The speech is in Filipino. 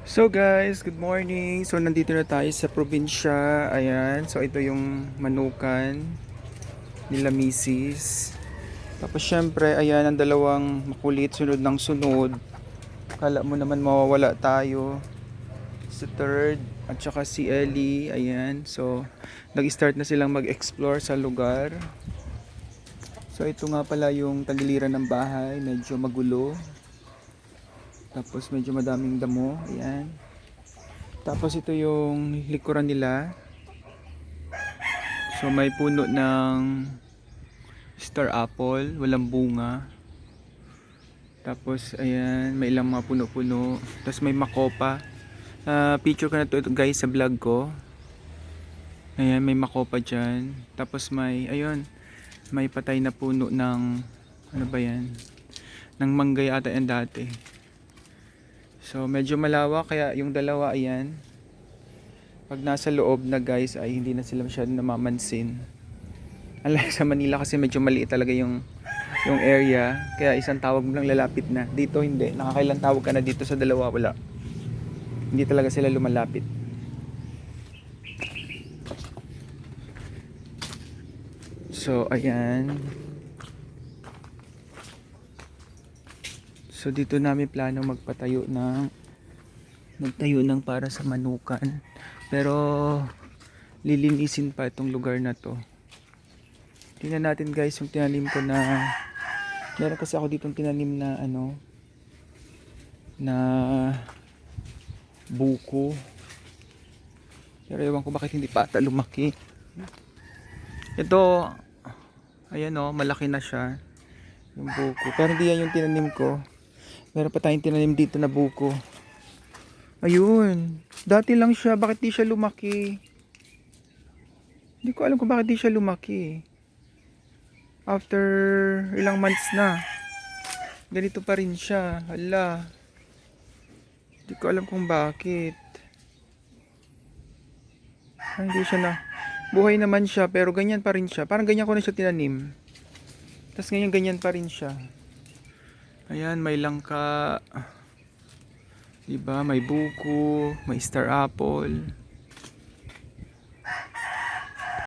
So guys, good morning. So nandito na tayo sa probinsya. Ayan. So ito yung manukan nila Mrs. Tapos syempre, ayan ang dalawang makulit sunod ng sunod. Kala mo naman mawawala tayo. Si third at saka si Ellie. Ayan. So nag-start na silang mag-explore sa lugar. So ito nga pala yung tagiliran ng bahay. Medyo magulo. Tapos medyo madaming damo. Ayan. Tapos ito yung likuran nila. So may puno ng star apple, walang bunga. Tapos ayan, may ilang mga puno-puno. Tapos may makopa. Picture ko na to guys sa vlog ko. Ayan, may makopa dyan. Tapos may, ayun, may patay na puno ng, ano ba yan? Ng manggay ata yan dati. So medyo malawak kaya yung dalawa ayan. Pag nasa loob na guys ay hindi na sila masyadong namamansin. Unlike sa Manila kasi medyo maliit talaga yung area. Kaya isang tawag mo lang lalapit na. Dito hindi. Nakakailang tawag ka na dito sa dalawa wala. Hindi talaga sila lumalapit. So ayan. So dito namin plano magtayo ng para sa manukan. Pero lilinisin pa itong lugar na to. Tingnan natin guys yung tinanim ko na meron kasi ako ditong tinanim na ano na buko. Pero ewan ko bakit hindi pa ata lumaki. Ito ayan o, malaki na siya yung buko. Pero hindi yan yung tinanim ko. Meron pa tayong tinanim dito na buko. Ayun. Dati lang siya. Bakit di siya lumaki? Hindi ko alam kung bakit di siya lumaki. After ilang months na. Ganito pa rin siya. Hala. Hindi ko alam kung bakit. Hindi siya na. Buhay naman siya pero ganyan pa rin siya. Parang ganyan ko na siya tinanim. Tapos ngayon ganyan pa rin siya. Ayan, may langka. Diba? May buko. May star apple.